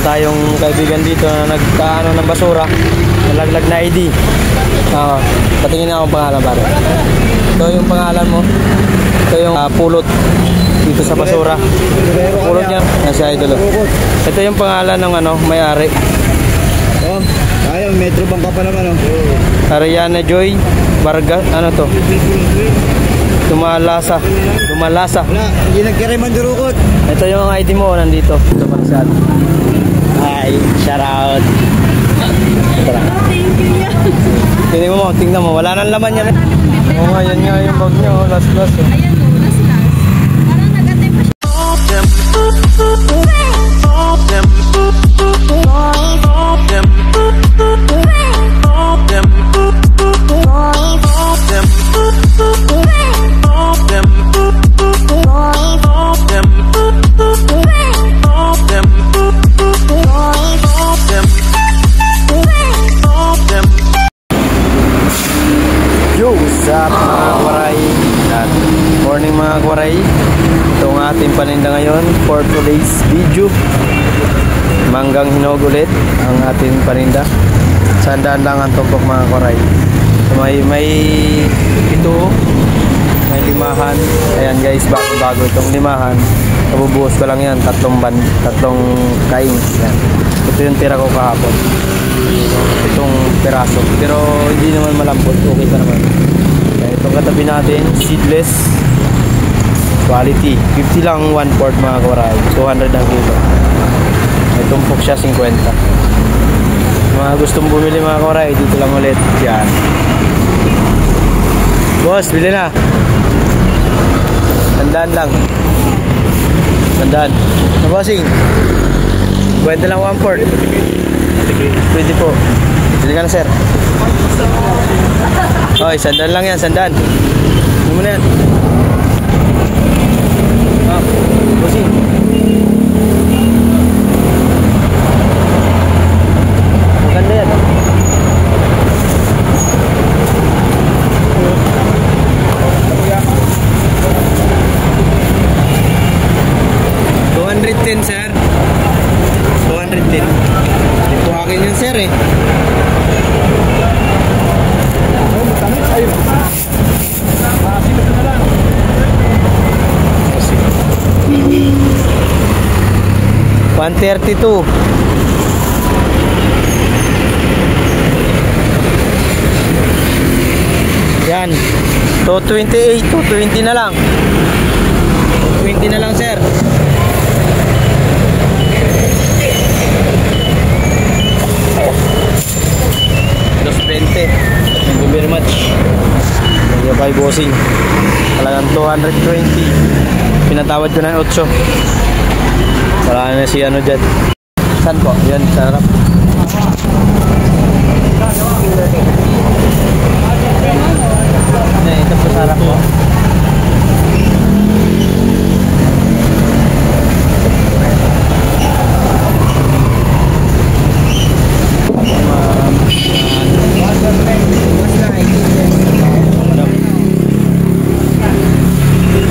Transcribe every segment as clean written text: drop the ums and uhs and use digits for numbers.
tayong kaibigan dito na nagkaano ng basura, nalaglag na ID. Patingin na akong pangalan pare. Ito yung pangalan mo. Ito yung pulot dito sa basura. Pulot niya, nasa idol. Ito yung pangalan ng ano, may-ari. Oh, ayun, Metro Bank pa naman Ariana Joy Vargas, ano to? Tumalasa. Wala, hindi nagkariman durukot. Ito yung ID mo, nandito. Ito pa sa atin. Ay, shout out. Tingnan mo, wala nang laman yan. Oo nga, yan nga yung bag niya, last. Ayan o, last. Parang nag-atay pa siya. What's up mga kwaray? Morning mga kwaray. Ito ang ating paninda ngayon for today's video. Manggang hinog ulit ang ating paninda. Sandaan lang ang tumpok mga kwaray. May ito, may limahan. Ayan guys, bago itong limahan. Nabubuhos ko lang yan, tatlong kain. Ayan. Ito yung tira ko kahapon, itong peraso, pero hindi naman malambot, okay pa naman. Itong katabi natin, seedless quality, 50 lang 1/4 mga kwaray, 200 ang kilo. Itong pok siya 50. Mga gustong bumili mga kwaray, dito lang ulit yan. Boss, bili na. Tandaan lang, tandaan na bossing, 20 lang 1/4. Pwede po. Bili ka na sir. Oy, sandan lang yan, sandan. Ano mo na yan? Bossing. Maganda yan. $210 sir. 210. Hindi po akin yan sir eh. Ayun. 132. Yan. 228, 220 na lang. 220 na lang sir. Thank you very much. Thank you kay bossing. Talagang 220. Pinatawad ko na 8. Wala na si ano dyan. Saan po? Yan, sarap. Ito po sarap po.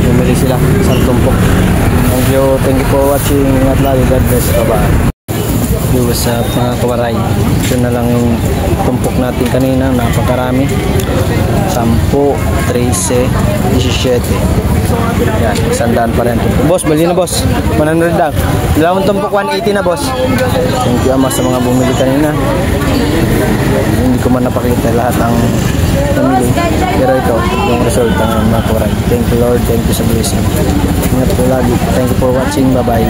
Bumili sila isang tumpok. Thank you for watching. Ingat lagi, God bless. Bye-bye. Yo, what's up mga kawaray? Ito na lang yung tumpok natin kanina, napakarami. 10, 13, 17. Yan, sandaan pa rin. Boss, bali na boss. 100 lang. Dalawang tumpok, 180 na boss. Thank you ama sa mga bumili kanina. Hindi ko man napakita lahat ang namili. Pero ito, yung result ng mga kawaray. Thank you Lord, thank you sa blessing. Ingat po lagi. Thank you for watching. Bye-bye.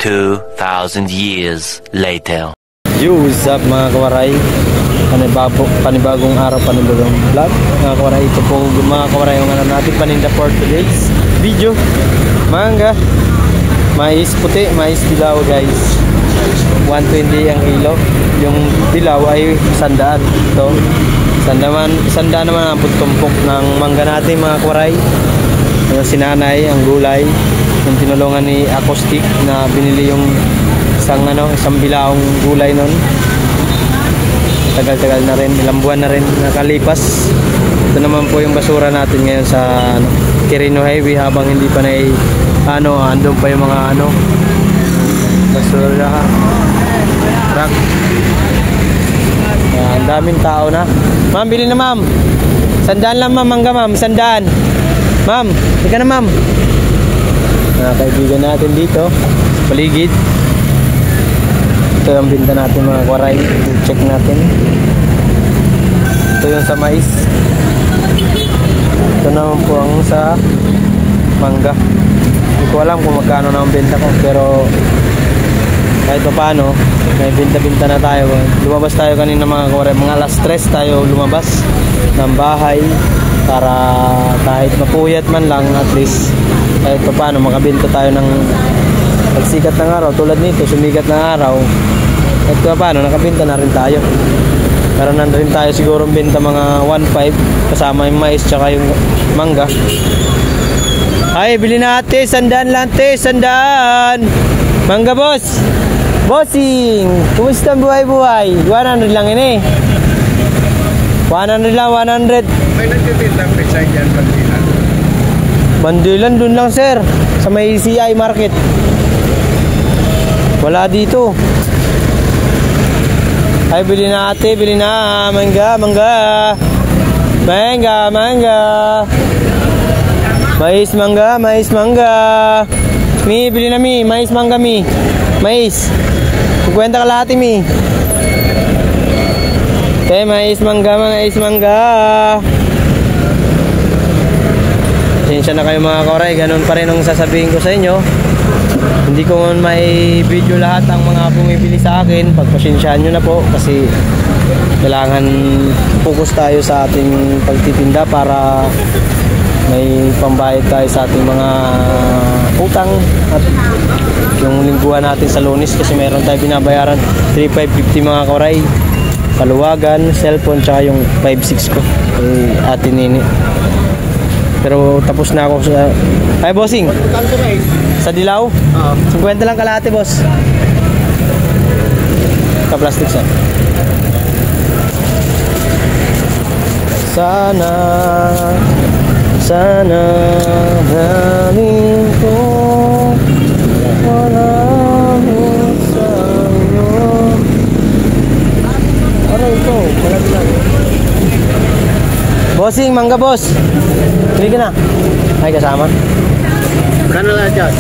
2,000 years later. Yo, what's up mga kawaray? Panibagong araw, panibagong vlog mga kawaray. Ito po mga kawaray yung ano natin paninda for today's video. Mangga, mais puti, mais dilaw guys, 120 ang kilo. Yung dilaw ay 100. Ito, 100 naman ang tumpok ng mangga natin mga kawaray. Yung sinanay, ang gulay, yung tinulungan ni Acoustic na binili yung isang bilaong gulay nun. Tagal-tagal na rin, ilang buwan na rin nakalipas. Ito naman po yung basura natin ngayon sa Quirino Highway habang hindi pa na andun pa yung mga lahat. Truck. Ang daming tao na. Ma'am, bili na ma'am. 100 lang ma'am, mangga ma'am, 100. Ma'am, ika na ma'am. Kaibigan natin dito sa paligid. Ito yung binta natin mga kwaray. Check natin. Ito yung sa mais. Ito naman po ang sa mangga. Hindi ko alam kung magkano na ang benta ko, pero kahit pa paano may binta-binta na tayo. Lumabas tayo kanina mga kwaray. Mga alas 3 tayo lumabas ng bahay para kahit mapuyat man lang, at least kahit pa paano makabenta tayo ng pagsikat ng araw. Tulad nito, sumikat ng araw, kahit pa paano nakabenta na rin tayo. Meron na rin tayo siguro benta mga 1.5 kasama yung mais tsaka yung mangga. Ay, bili natin 100 lang, 100 mangga boss. Bossing, kumusta buhay-buhay? 100 lang ini. 100 lang, 100. May nagtitinda pizza dyan, bandilan. Bandilan dun lang sir, sa may CI market. Wala dito. Ay, bili na ate, bili na. Mangga, mangga. Mangga, mangga. Mais, mangga, mais, mangga. Mi, bili na mi. Mais, mangga mi. Mais. 50 kalahati mi. Okay, mais, mangga, mais, mangga. Pasensya na kayo mga koray, ganun pa rin ang sasabihin ko sa inyo. Hindi ko may video lahat ang mga bumibili sa akin. Pagpasensyaan nyo na po kasi kailangan focus tayo sa ating pagtitinda para may pambayad tayo sa ating mga utang at yung lingguhan natin sa Lunes kasi meron tayo binabayaran 3,550 mga koray. Paluwagan, cellphone, tsaka yung 5,600 ko kay Ate Nini. Pero tapos na ako sa... Ay, bossing! Sa dilaw? 50 lang kalahati, boss. Ka-plastic siya. Sana galing ko wala mo sa iyo. Aray ko, malaki lang. Bossing, mangga boss. Bili ka na. Ay, kasama. Kano lang dyan?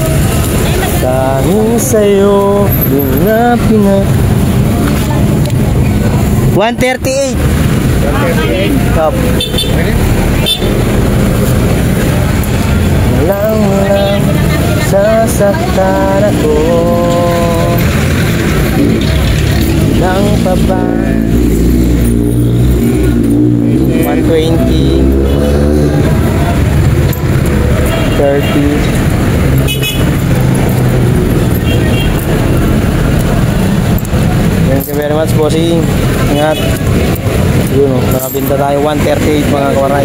Dahil sa'yo, yung na 138. 138. Top. Walang sasaktan ako. Lang pa ba? 120. 30. Thank you very much, bossing. Ingat. Yun, nakabinta tayo 138 mga kawaray.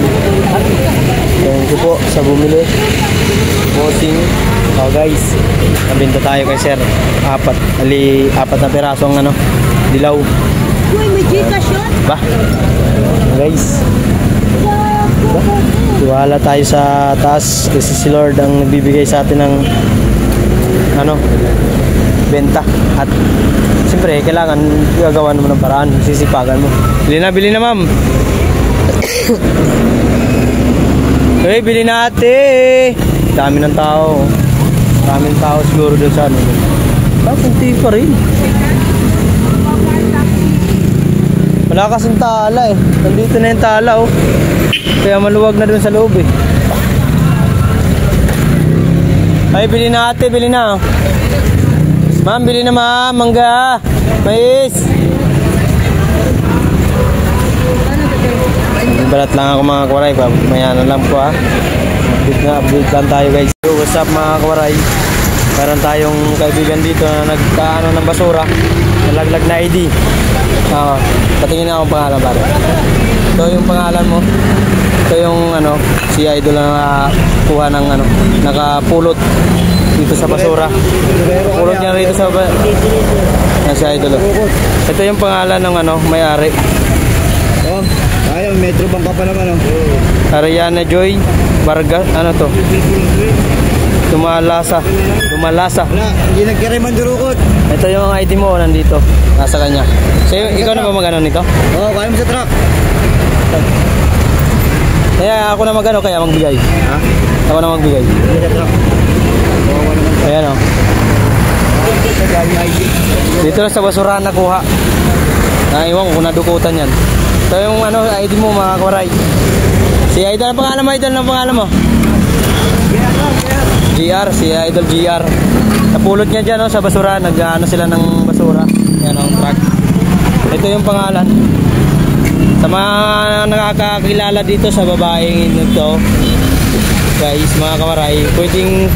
Thank you po sa bumili, bossing. Oh guys, nabinta tayo kay sir. Apat na pirasong dilaw. Uy, may Gcash yun? Ba? Guys, tiwala tayo sa taas kasi si Lord ang nagbibigay sa atin ng benta. At siyempre kailangan gagawan mo ng paraan, sisipagan mo. Bili na ma'am. Hey, bili na ate. Dami ng tao. Daming tao siguro doon sa kunti pa rin. Wala kasing tala eh. Nandito na yung tala oh. Kaya maluwag na dun sa loob eh. Ay, bili na ate, bili na. Ma'am, bili na ma'am. Mangga. Mais. Balat lang ako mga kawaray. Maya na lang po update lang tayo guys. So, what's up mga kawaray? Meron tayong kaibigan dito na nagkaano ng basura. Nalaglag na ID. Patingin na akong pangalan pare. Ito yung pangalan mo. Ito yung si Idol na kuha ng nakapulot dito sa basura. Pulot niya rito sa si Idol. Ito yung pangalan ng may-ari. Oh, ayaw, Metro Bank pa naman oh. Ariana Joy Vargas, to? Ito Dumalasa. Dumalasa. Wala, hindi nagkiray man durukot. Ito yung ID mo, nandito. Nasa kanya. So, ikaw na ba mag-ano nito? Oo, kaya mo sa truck. Kaya ako na mag-ano, kaya magbigay. Ha? Ako na magbigay. Hindi sa truck. Oo, naman. Ayan o. Dito na sa basurahan nakuha. Naiwan ko kung nadukutan yan. Ito yung ano, ID mo mga kawaray. Si Idol, ang pangalan mo Idol? Ang pangalan mo? GR, si Idol GR. Napulot niya dyan sa basurahan. Nag-ano sila ng basura. Yan ang truck. Ito yung pangalan. Sa mga nakakakilala dito sa babaeng ito, guys, mga kawaray, pwedeng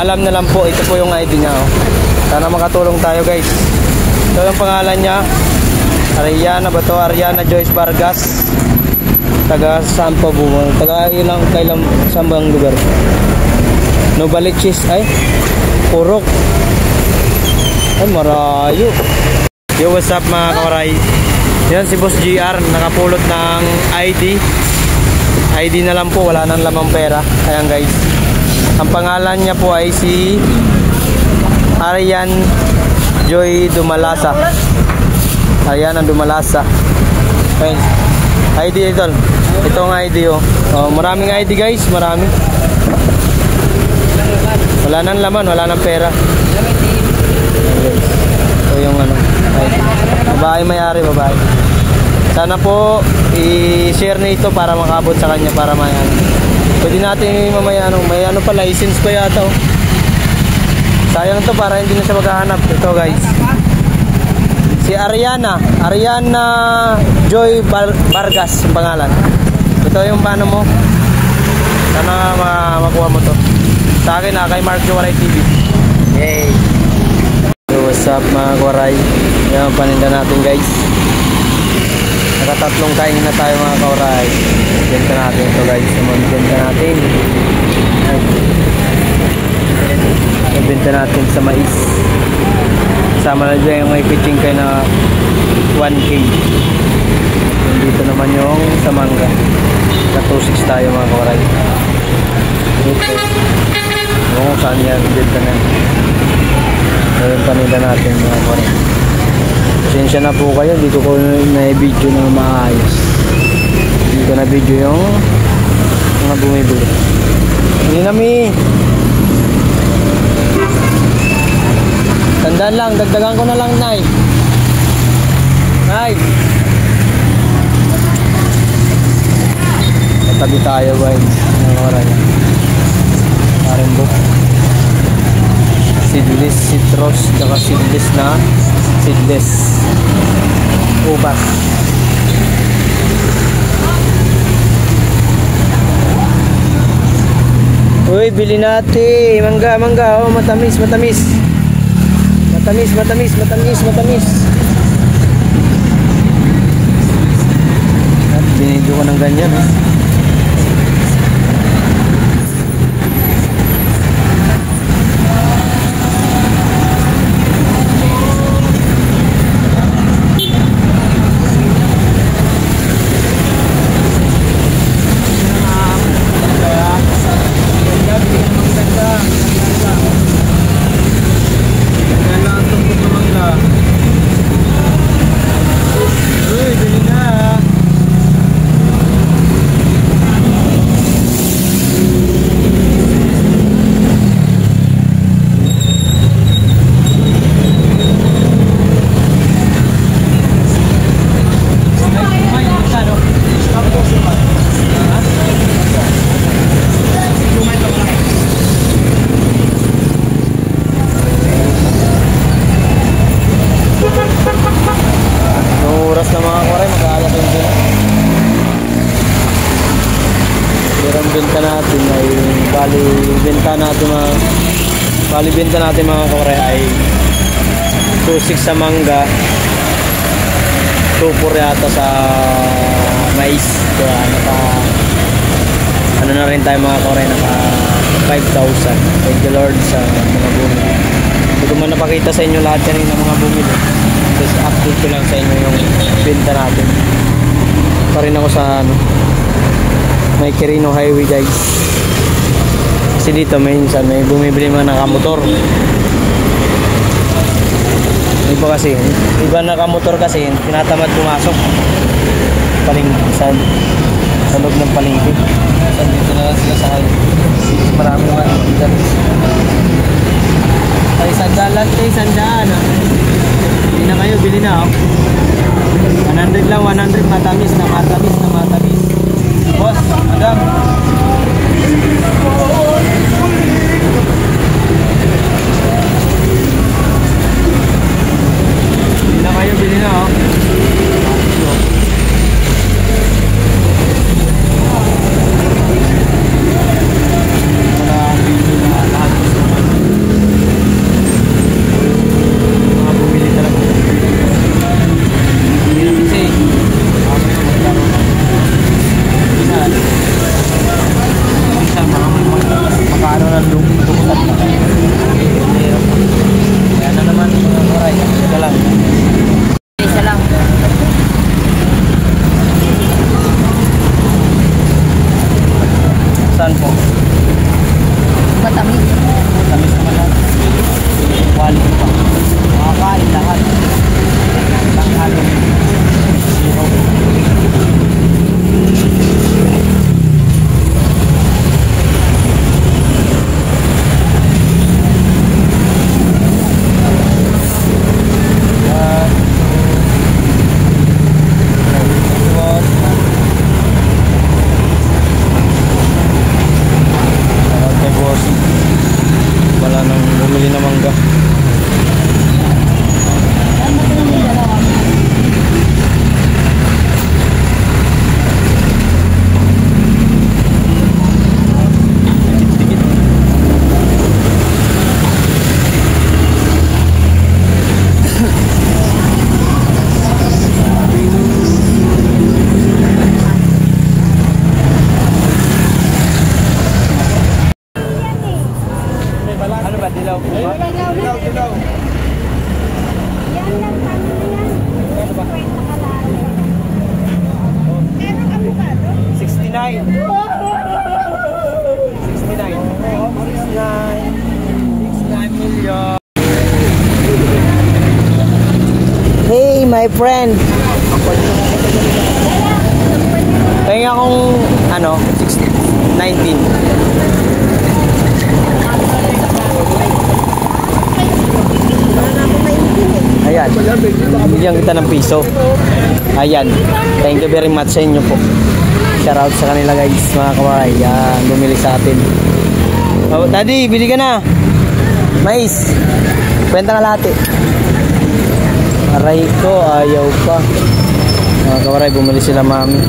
alam na lang po, ito po yung ID niya. Sana makatulong tayo guys. Ito yung pangalan niya, Ariana ba to? Ariana Joyce Vargas. Taga saan po buwan? Taga kailang sambang lugar? Novaliches ay Purok. Ay marayo. Yo, what's up mga kawaray? Yan si Boss GR, nakapulot ng ID. ID na lang po, wala nang lamang pera. Ayan guys. Ang pangalan niya po ay si Arian Joy Dumalasa. Ariana Dumalasa. Okay. ID idol. Ito ang ID oh. Maraming ID guys, marami. Wala nang laman, wala nang pera. Ito yung ano, ID. Babae may-ari, babae. Sana po i-share na ito para makabot sa kanya, para may ano. Pwede natin mamaya may ano pa, license pa yata oh. Sayang to para hindi na siya maghahanap. Ito guys. Si Ariana Joy Vargas yung pangalan. Ito yung paano mo. Sana makuha mo to. Sa akin kay Mark Waray TV. Yay. So, what's up mga Waray? Yan ang paninda natin guys. Nakatatlong kain na tayo mga Waray. Benta natin ito guys. Benta natin. Benta natin sa mais. Sama na dyan yung may pitching kayo na 1K. Dito naman yung sa mangga. Na 2.6 tayo mga Waray. Dito. Kung saan yan. Benta na. Ngayon panila natin mga Waray. Pasensya na po kayo, dito ko na-video na maayos. Hindi ko na-video yung mga bumibili. Hindi nami. Tandaan lang, dagdagan ko na lang, Nay. Nay. Katabi tayo, guys. Ang oras. Parimbok. Seedless, citrus, tsaka seedless na seedless ubas. Uy, bili natin mangga oh, matamis at binidyo ko ng ganyan eh. Benta natin mga kawaray ay 2.6 sa mangga, 2.4 yata sa mais. Kaya ano na rin tayo mga kawaray, naka 5,000. Thank the Lord sa mga bumili. Hindi ko man napakita sa inyo lahat yan ng mga bumili. Just update ko lang sa inyo yung benta natin. Pa rin ako sa may Quirino Highway guys. Kasi dito minsan may bumibili mga nakamotor. Iba kasi, iba nakamotor kasi, tinatamad pumasok. Sa loob ng palengke. So, dito na lang sila sa hali. Marami mga dyan. Ay, sandalan kayo, sandaan. Bili na kayo, bili na. 100 lang, 100 matamis na matamis na matamis. Boss, madam. Bili na kayo, bili na. Saan po? Matamis. Matamis naman lang. Quality pa. Makakain lahat. Lang halo. Zero. Wala nang bumili na mangga. Ano ba, dilaw po ba? Dilaw. Yan lang kami yan. Ano ba? Pero avocado? 69. 69. 69 million. Hey, my friend. Kaya akong, 19. Ayan, bigyan kita ng piso. Ayan, thank you very much sa inyo po. Shout out sa kanila guys, mga kawaray. Yan, bumili sa atin. Oh, daddy, bili ka na. Mais. Kwenta na lahat eh. Aray ko, ayaw pa. Mga kawaray, bumili sila mami.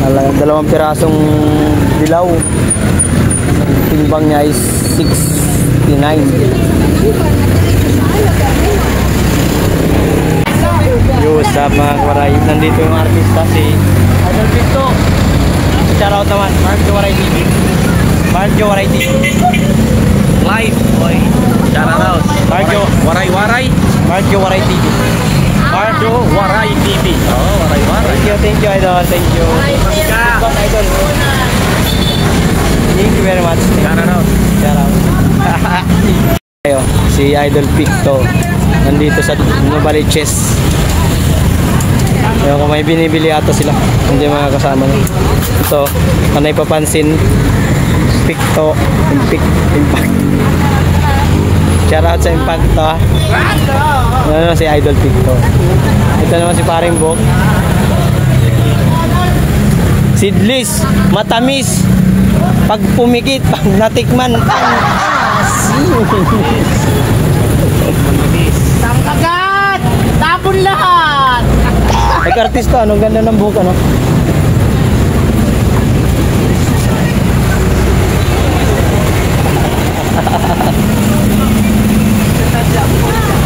2 pirasong dilaw. Timbang niya is 69. Yo, what's up mga kawaray? Nandito yung artista si Idol Victo. Shout out naman, Marjo Waray TV. Marjo Waray TV. Live, boy. Shout out. Marjo Waray. Marjo Waray TV. Marjo Waray TV. Oh, Waray. Thank you, Idol. Thank you. Idol. Thank you very much. Shout out. Ayo, si Idol Victo. Nandito sa Novaliches. Ayun, kung may binibili ata sila, hindi mga kasama niya. Ito, panay papansin, Victo, Impact. Shout out sa Impact to. Ano si Idol Victo. Ito naman si Paring Bok. Seedless, matamis. Pag pumikit, pag natikman, Tangkagat! Tapon lahat! ay, artista, anong ganda ng buhok, ano?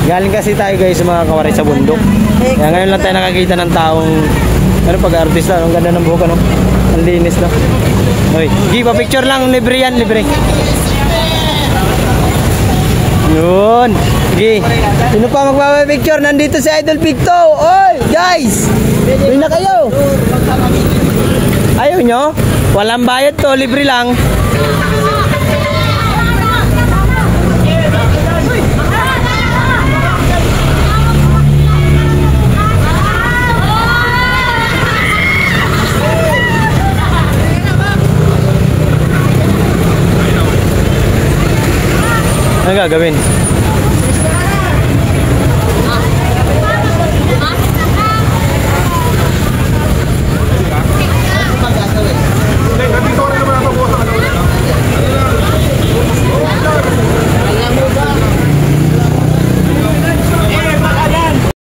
Galing kasi tayo guys mga kawaray sa bundok. Kaya ngayon lang tayo nakakita ng taong pag-artista, anong ganda ng buhok, ano? Ang linis na. Hoy, gi pa picture lang, libre yan, libre. Yun. Sige. Sino pa magpapapicture? Nandito si Idol Victo. Oy, guys. Uwi na kayo. Ayaw nyo? Walang bayad to. Libre lang. Ano gagawin?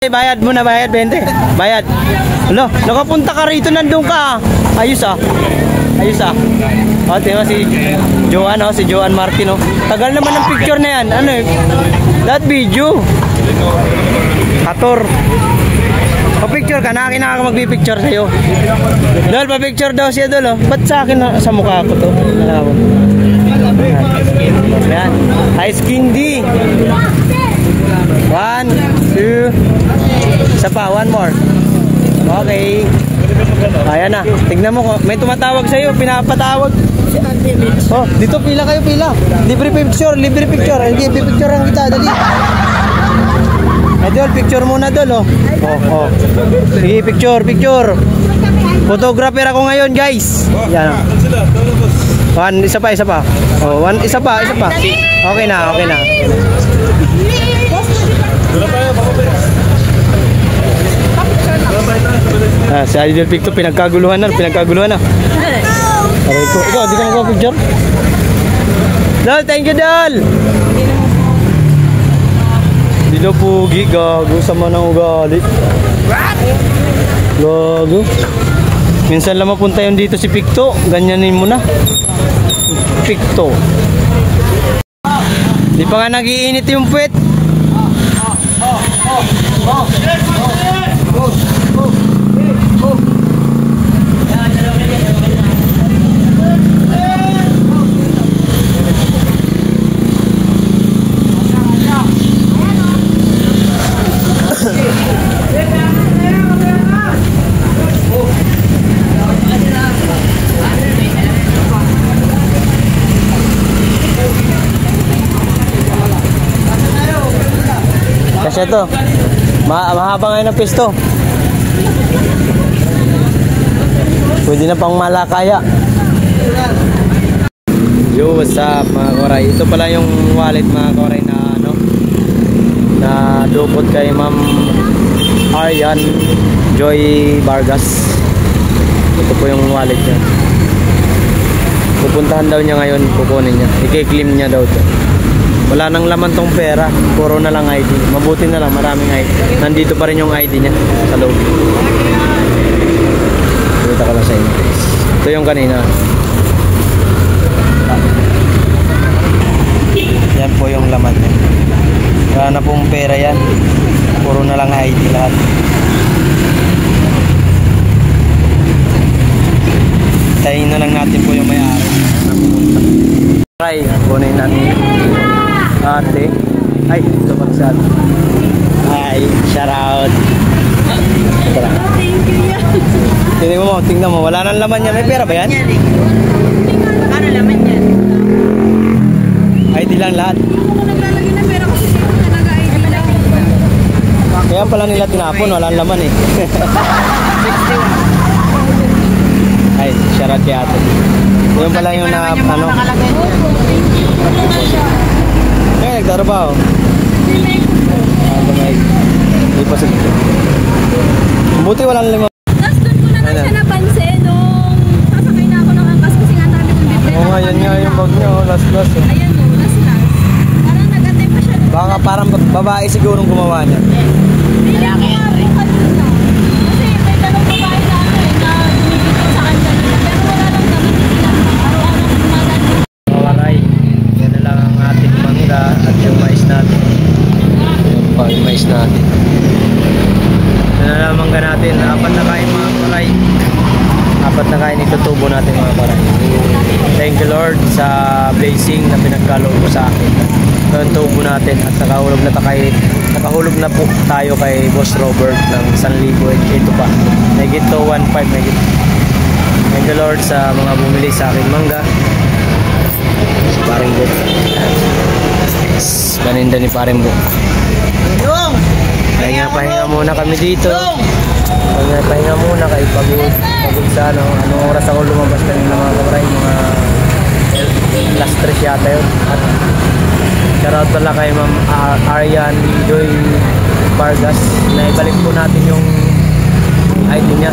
Bayad muna, bayad 20. Bayad. Alo, nakapunta ka rito, nandun ka. Ayos ah. Ayos ah. O, tingnan si Joan, oh, si Joan Martin, oh. Tagal naman ng picture na yan. Ano eh? That video. Kator. Pa-picture ka, nakin na magpipicture sa'yo. Dol, pa-picture daw siya, Dol, oh. Ba't sa akin sa mukha ko to? Yan. Ice candy. 1, 2. Isa pa, one more. Okay. Ayan na. Tignan mo, may tumatawag sa'yo. Pinapatawag. Oh, dito pila kayo, pila. Libre picture, libre picture. Hindi, picture ang kita. Dali. Dol, picture muna, Dol, oh. Oh, oh. Sige, picture, picture. Photographer ako ngayon, guys. Yan. One, isa pa, isa pa. Oh, one, isa pa, isa pa. Okay na, okay na. Ah, si Idol Picto pinagkaguluhan na, pinagkaguluhan na. Aray ko, ikaw, di ka nagpa-picture? Dol, thank you, Dol! Di daw pugi, gago, sama ng ugali. Gago. Minsan lang mapunta yun dito si Picto, ganyanin mo na. Picto. Di pa nga nag-iinit yung puwet. Kasi ito, mahaba ngayon ang pisto. Pwede na pang malakaya. Yo, what's up mga koray? Ito pala yung wallet mga koray na ano, na dukot kay Ma'am Arian Joy Vargas. Ito po yung wallet niya. Pupuntahan daw niya ngayon, kukunin niya. I-claim niya daw ito. Wala nang laman tong pera, puro na lang ID. Mabuti na lang, maraming ID. Nandito pa rin yung ID niya sa loob. Kita ko lang sa inyo. Ito yung kanina. Yan po yung laman niya. Wala na pong pera yan. Puro na lang ID lahat. Tayin na lang natin po yung may-ari. Try, kunin natin. Ate. Ay, ito pala si ate. Hi, shout out. Ito lang. Tingnan mo, wala nang laman yan. May pera ba yan? Ano laman yan? ID lang lahat. Naglalagay na pera kasi sino nag-ID lang. Kaya pala nila tinapon, walang laman eh. Ay, shout out kay ate. Yung pala yung na, ano. Eh, nagtrabaho. Hindi pa sige. Buti walang lima. Tapos doon ko na lang siya napansin nung sasakay na ako ng angkas kasi nga dami kong bibili. Oo nga, yan nga yung bag niya, last. Ayan o, last. Parang nag-attempt pa siya. Baka parang babae siguro gumawa niya. Lalaki yan rin. Kasi may dalawang babae na ako eh, na bumibigay sa kanya nila. Pero wala lang damit sila. Araw-araw kumalan. Mawaray. Yan na lang ang ating mangga at yung mais natin. Yung pa, yung mais natin. Yan na lang mangga natin. Apat na kain mga paray. Apat na kain itutubo natin mga paray. Thank you Lord sa blessing na pinagkaloob mo sa akin. Ito ang tubo natin at nakahulog na po tayo kay Boss Robert ng 1,000. Ito pa. Megit to 1.5 megit. Thank you Lord sa mga bumili sa akin mangga. Si Paring Buk. Paninda ni Paring Buk. Pahinga muna kami dito. Pahinga muna kay pagod sa ano. Anong oras ako lumabas kanina mga kapatid? Mga last 3 yata yun. At Shoutout pala kay Ma'am Arian Joy Vargas na ibalik po natin yung ID niya,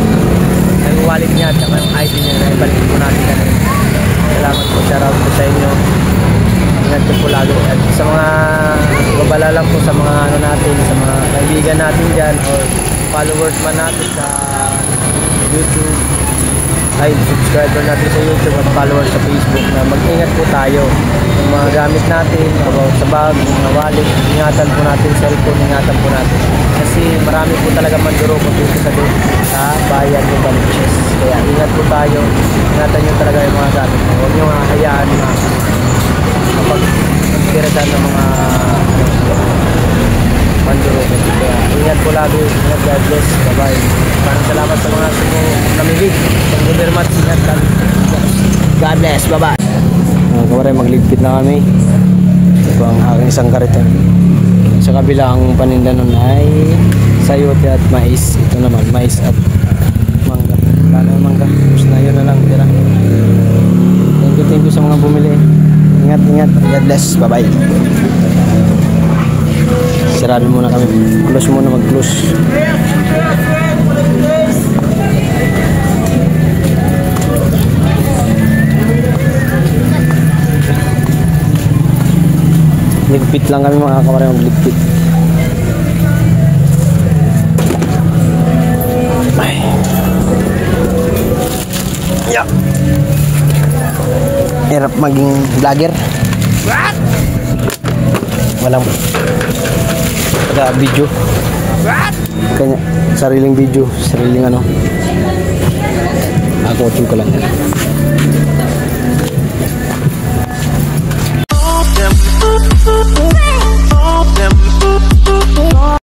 yung wallet niya at saka yung ID niya na ibalik po natin kanina. Salamat po, shoutout po sa inyo. Ingat po lalo. At sa mga babala lang po sa mga ano natin, sa mga kaibigan natin dyan or followers man natin sa YouTube, ay subscriber natin sa YouTube at followers sa Facebook, na mag-ingat po tayo yung mga gamit natin about sa bag, mga wallet, ingatan po natin, cellphone, ingatan po natin kasi marami po talaga manduro po dito sa bayan ng Baliches. Kaya ingat po tayo, ingatan nyo talaga yung mga gamit mo, huwag nyo hayaan na kapag magkirasan ng mga manduro po. Kaya ingat po lagi, ingat, God bless, bye bye. Maraming salamat sa mga namigig. Thank you very much. Ingat lang. God bless. Bye-bye. Kawaray, magligpit na kami. Ito ang aking isang kariton. Sa kabilang paninda nun ay sayote at mais. Ito naman, mais at mangga. Kala mangga. Tapos na yun na lang. Tira. Thank you sa mga bumili. Ingat, ingat. God bless. Bye-bye. Sarado muna kami. Close muna, mag-close. Ligpit lang kami mga kawaray, magligpit. Ay. Yeah. Hirap maging vlogger. Walang video. Kanya sariling video, sariling ano. Ako ko lang.